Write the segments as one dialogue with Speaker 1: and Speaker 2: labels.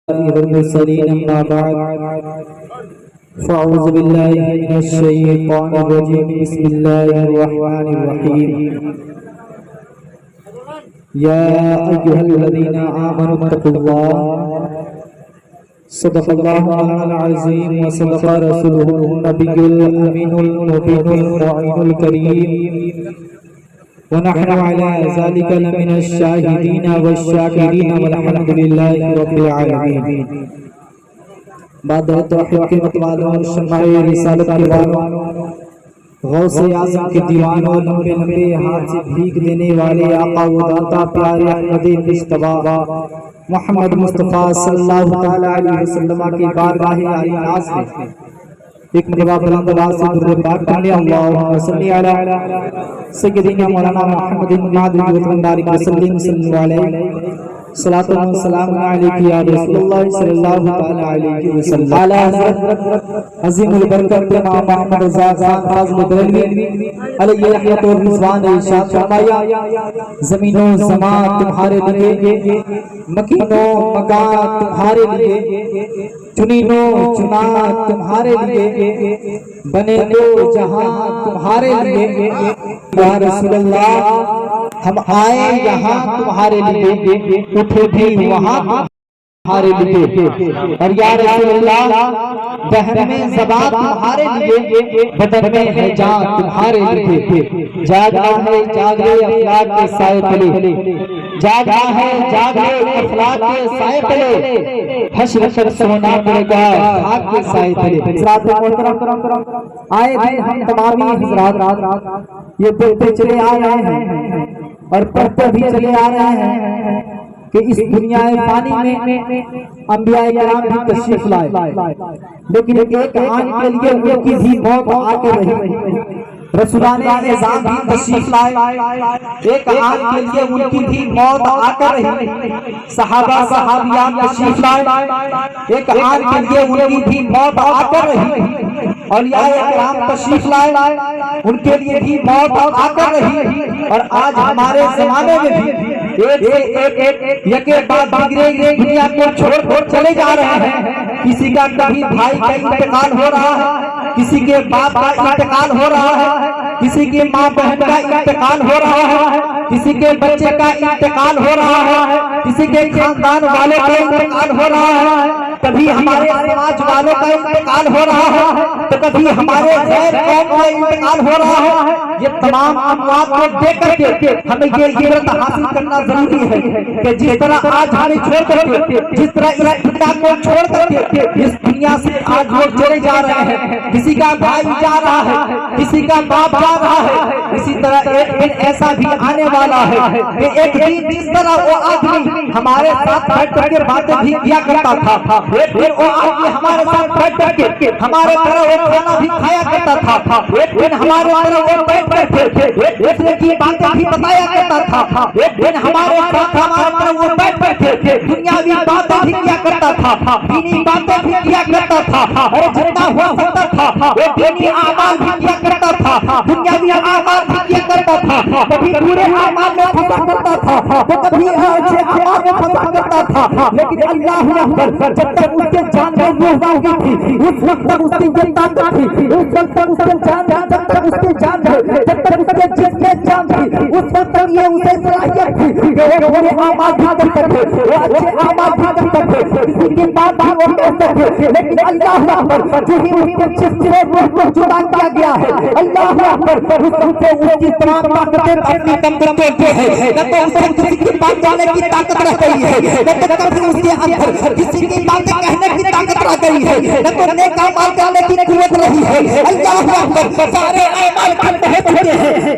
Speaker 1: والمرسلين أما بعد فأعوذ بالله من الشيطان الرجيم بسم الله الرحمن الرحيم يا أيها الذين آمنوا اتقوا الله صدق الله العظيم وصدق رسوله النبي الأمين المبين المعين الكريم ونحن على ذلك لمن الشاهدين والشاكرين والحمد لله رب العالمين. بعد توحید کے متوالوں اور شمع رسالت کے والوں غوث اعظم کے دیوانوں لمبے لمبے ہاتھ سے بھیگ دینے والے آقا و داتا پیارے احمد مجتبی محمد مصطفیٰ صلی اللہ علیہ وسلم کی بارگاہ عالی ناز میں ایک مرتبہ بلند آواز سے درود پاک پڑھیں اللہم صلی علی سیدنا مولانا محمد مادری وطن وسلم صلی اللہ علیہ صلاۃ و سلام علیک یا رسول اللہ صلی اللہ علیہ وسلم. اعلیٰ حضرت عظیم البرکت امام محمد رضا خان فاضل بریلوی علیہ رحمت و رضوان ارشاد فرمایا زمین و زمان تمہارے لیے مکین و مکان تمہارے لیے چنین و چنات تمہارے لیے بنے دو جہاں تمہارے لیے یا رسول اللہ ہم آئے یہاں تمہارے لیے اٹھے بھی وہاں تمہارے لیے اور یا رسول اللہ بہن میں زبان تمہارے لیے بدن میں ہے جان تمہارے لیے جاگنا ہے جاگے افلاک کے سائے تلے جاگنا ہے جاگے افلاک کے سائے تلے حشر پر سونا پڑے گا خاک کے سائے تلے. حضرات محترم آئے دن ہم تمامی حضرات یہ پڑھتے چلے آ رہے ہیں اور پڑھتے بھی چلے آ رہے ہیں کہ اس دنیا فانی میں انبیاء کرام بھی تشریف لائے لیکن ایک آن کے لیے ان کی بھی موت آ کے رہی رسولان اعظام بھی تشریف لائے ایک آن کے لیے ان کی بھی موت آ کر رہی صحابہ صحابیات تشریف لائے ایک آن کے لیے ان کی بھی موت آ کر رہی اولیاء کرام تشریف لائے ان کے لیے بھی موت آ کر رہی اور آج ہمارے زمانے میں بھی ایک یکے بعد دیگرے دنیا کو چھوڑ چلے جا رہے ہیں. کسی کا کبھی بھائی کا انتقال ہو رہا ہے کسی کے باپ کا انتقال ہو رہا ہے کسی کے ماں بہن کا انتقال ہو رہا ہے کسی کے بچے کا انتقال ہو رہا ہے کسی کے خاندان والوں کا انتقال ہو رہا ہے کبھی ہمارے سماج والوں کا انتقال ہو رہا ہے تو کبھی ہمارے غیر قوم کا انتقال ہو رہا ہے. یہ تمام اموات کو دیکھ کر کے ہمیں یہ عبرت حاصل کرنا ضروری ہے کہ جس طرح آج ہمیں چھوڑ کر کے جس طرح اس دنیا کو چھوڑ کر کے اس دنیا سے آج لوگ چلے جا رہے ہیں کسی کا بھائی جا رہا ہے کسی کا باپ جا رہا ہے اسی طرح ایک دن ایسا بھی آنے والا ہے کہ ایک دن جس طرح وہ آدمی ہمارے ساتھ بیٹھ کر کے باتیں بھی کیا کرتا تھا ایک دن وہ آدمی ہمارے ساتھ بیٹھ کر کے ہمارے طرح وہ کھانا بھی کھایا کرتا تھا ایک دن ہمارے طرح وہ بیٹھ کر کے ایک دوسرے کی باتیں بھی بتایا کرتا تھا ایک دن ہمارے ساتھ ہمارے طرح وہ بیٹھ کر کے دنیاوی باتیں بھی کیا کرتا تھا دینی باتیں بھی کیا کرتا تھا اور جتنا ہو سکتا تھا وہ دینی اعمال بھی کیا کرتا تھا دنیاوی اعمال بھی کیا کرتا تھا کبھی پورے اعمال میں پھنسا کرتا تھا تو کبھی اچھے اعمال میں پھنسا کرتا تھا لیکن اللہ اکبر جب تک اس کے جان میں روح باقی تھی اس وقت تک اس کی یہ طاقت تھی اس وقت تک اس کے جان جب تک اس کی جان تھی جب تک اس کے جسم میں جان تھی اس وقت تک یہ اسے صلاحیت تھی کہ وہ پورے اعمال بھی کرتے تھے وہ اچھے اعمال بھی کرتے تھے کسی کی بات بھی وہ کہتے تھے لیکن اللہ اکبر جو ہی اس کے جسم سے روح کو جدا کیا گیا ہے اللہ اکبر اس وقت سے اس کی تمام طاقتیں اپنی کم کرتے ہیں نہ تو اسے کسی کی بات جانے کی طاقت رہ گئی ہے نہ تو کبھی اس کے اندر کسی کی باتیں کہنے کی طاقت رہ گئی ہے نہ تو نیک اعمال کرنے کی قوت رہی ہے. اللہ اکبر سارے اعمال کرتے ہیں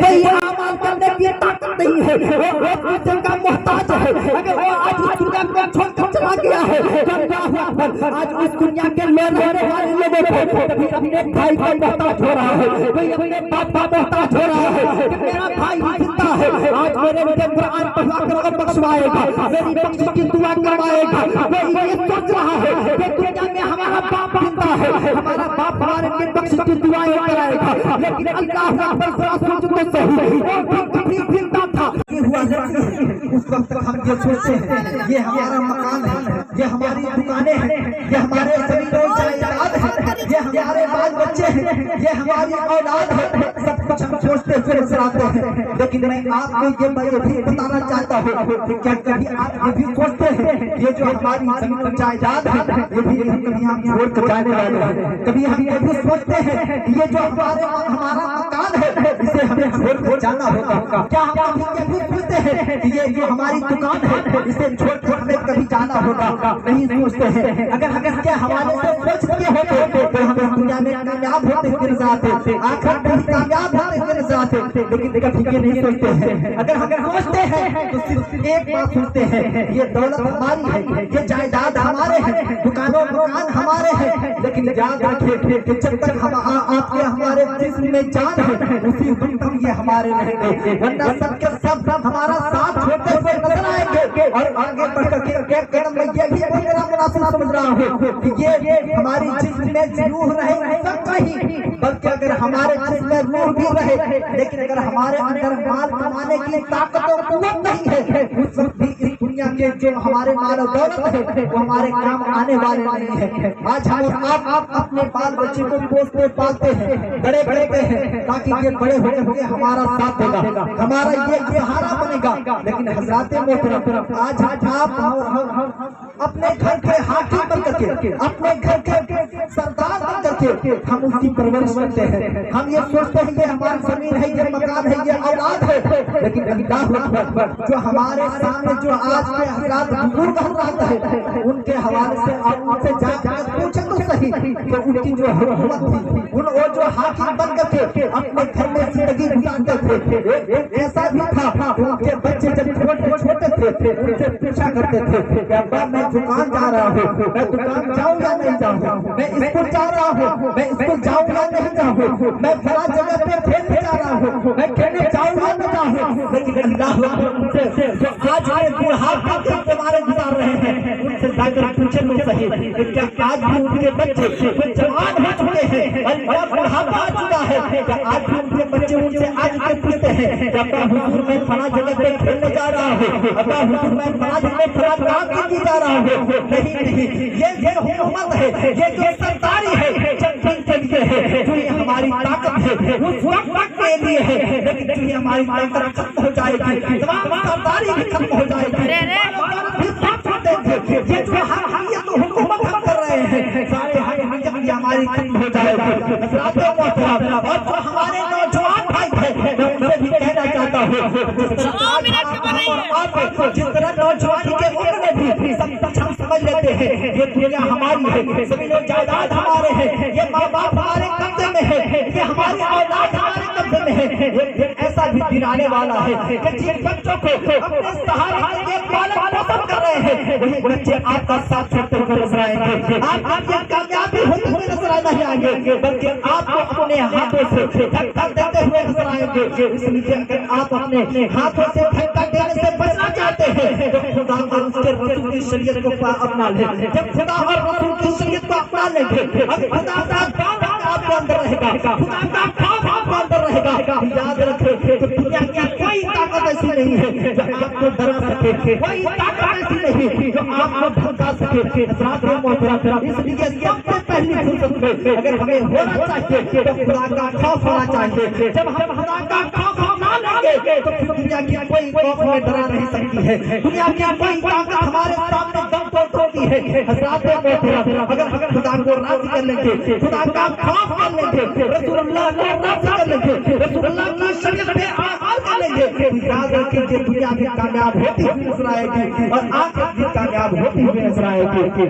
Speaker 1: کوئی اعمال کرنے کی طاقت نہیں ہے وہ دوسرے کا محتاج ہے اگر وہ آج اس دنیا کو چھوڑ کر چلا گیا ہے اللہ اکبر آج اس دنیا کے لوگ رہنے والے لوگوں کو کبھی اپنے بھائی کا محتاج ہو رہا ہے کوئی اپنے باپ کا محتاج ہو رہا ہے کہ میرا بھائی زندہ ہے آج میرے مجھے قرآن پڑھا کر بخشوائے گا میری بخشش کی دعا کروائے گا وہ یہ سوچ رہا ہے کہ دنیا میں ہمارا باپ زندہ ہے ہمارا باپ ہمارے لیے بخشش کی دعائیں کرائے گا لیکن اللہ اکبر ذرا سوچ تو صحیح وہ بھی کبھی زندہ تھا
Speaker 2: हुआ करती है उस वक्त हम ये सोचते हैं ये हमारा मकान है, ये हमारी दुकानें हैं, ये हमारे जमीनों जायदाद है, ये हमारे बाल बच्चे हैं, ये हमारी औलाद है, सब कुछ हम सोचते हुए नजर आते हैं। लेकिन मैं आपको ये भी बताना चाहता हूँ कि क्या कभी आप ये भी सोचते हैं ये जो हमारी जमीन जायदाद है ये भी कभी हम छोड़ कर जाने वाले हैं। कभी हम ये भी सोचते हैं ये जो हमारा मकान है इसे हमें छोड़ कर जाना होगा। क्या हम ये भी सोचते हैं कि ये जो हमारी दुकान है इसे छोड़ कर हमें कभी जाना होगा? नहीं सोचते हैं। अगर हम इसके हवाले से सोच लिए होते तो हम इस दुनिया में कामयाब होते हुए नजर आते, आखिरत में कामयाब होते हुए नजर आते, लेकिन कभी ये नहीं सोचते हैं। अगर सोचते हैं तो सिर्फ एक बात सोचते हैं ये दौलत हमारी है, ये जायदाद हमारे हैं, दुकानों मकान हमारे हैं, लेकिन याद रखिए कि जब तक हम आपके हमारे जिस्म में जान है उसी वक्त तक ये हमारे रहेंगे, वरना सब के सब हमारा साथ छोड़ते हुए नजर आएंगे। और आगे बढ़कर के कदम में ये भी मेरा मुनासिब समझ रहा हूँ कि ये हमारी जिस्म में रूह रहे सबका ही, बल्कि अगर हमारे जिस्म में रूह भी रहे लेकिन अगर हमारे अंदर माल कमाने की ताकत और कुव्वत नहीं है उस वक्त भी इस दुनिया के जो हमारे माल और दौलत है वो हमारे काम आने वाले नहीं है। आज हम आप अपने बाल बच्चे को पोसते पालते हैं, बड़े करते हैं ताकि ये बड़े होकर हमारा साथ देगा, हमारा ये सहारा बनेगा। लेकिन हज़रात मोहतरम आज आप हम अपने घर के हाकिम बन करके, अपने घर के सरदार बन करके हम उसकी परवरिश करते हैं। हम ये सोचते हैं ये हमारी जमीन है, ये मकान है, ये औलाद है, लेकिन अल्लाह अकबर जो हमारे सामने जो आज के हज़रात बुजुर्ग हज़रात है उनके हवाले से आप उनसे जाकर पूछे तो सही कि उनकी जो हुकूमत थी वो जो हाकिम बन करके अपने घर में जिंदगी गुजारते थे, ऐसा भी था उनके बच्चे जब छोटे थे उनसे पूछा करते थे कि अब्बा मैं दुकान जा रहा हूँ, मैं दुकान जाऊँ या नहीं जाऊँ, मैं स्कूल जा रहा हूँ, मैं स्कूल जाऊँ या नहीं जाऊँ, मैं फला जगह पे खेलने जा रहा हूँ, मैं खेलने जाऊँ या नहीं जाऊँ। लेकिन अल्लाह उनसे जो आज के बुढ़ापे के तुम्हारे गुजार रहे हैं उनसे जाकर पूछे तो सही क्या आज भी उनके बच्चे जवान हो चुके हैं और बुढ़ापा आ चुका है, क्या आज भी उनके बच्चे उनसे आज के पूछते हैं कि अब्बा हुजूर मैं फला जगह पे खेलने जा रहा हूँ, अब्बा हुजूर मैं फला जगह पे फला काम करने जा रहा हूँ? नहीं, ये हुकूमत है, ये जो सरदारी है चंद के लिए है, जो ये हमारी ताकत है उस वक्त के लिए है, लेकिन जो ये हमारी ताकत खत्म हो जाएगी, तमाम सरदारी भी खत्म हो जाएगी, ये जो ये तो हुकूमत हम कर रहे हैं सारे हकीकत हमारी खत्म हो जाएगी। और जो हमारे नौजवान भाई हैं मैं उनसे भी कहना चाहता हूँ जिस तरह नौजवानी के उम्र में भी सब कुछ हम समझ लेते हैं ये दुनिया हमारी है, जमीन और जायदाद हमारे हैं, ये माँ बाप हमारे कब्जे में है, ये हमारी औलाद हमारे कब्जे में है। ऐसा भी दिन आने वाला है कि जिन बच्चों को अपने सहारे के लिए पालन पोषण कर रहे हैं वही बच्चे आपका साथ छोड़ते हुए नजर आएंगे, आप ये कामयाबी होते हुए नजर नहीं आएंगे, बल्कि आपको अपने हाथों से धक्का देते हुए नजर आएंगे। इसलिए अगर आप अपने हाथों से धक्का देने से बचना चाहते हैं तो खुदा और उसके रसूल की शरीयत को अपना ले। जब खुदा और रसूल की शरीयत को अपना लेंगे अब खुदा का काम आपके अंदर रहेगा, खुदा का काम आपके अंदर रहेगा। याद रखें कि दुनिया की कोई ताकत ऐसी नहीं है जो आपको डरा सके, कोई ताकत ऐसी नहीं जो आपको धमका सके। इसलिए सबसे पहली फुर्सत में अगर हमें होना चाहिए तो खुदा का खौफ होना चाहिए। जब हम खुदा का खौफ ना लेंगे तो फिर दुनिया की कोई खौफ में डरा नहीं सकती है, दुनिया की कोई ताकत हमारे सामने दम तोड़ सकती है। हज़रात मोहतरम अगर खुदा को राज़ी कर लेंगे, खुदा का खौफ कर लेंगे, रसूलुल्लाह को राज़ी कर लेंगे, रसूलुल्लाह की शरीयत पे अमल कर लेंगे, याद रखिए दुनिया भी कामयाब होती हुई नजर आएगी और आखिरत भी कामयाब होती हुई नजर आएगी।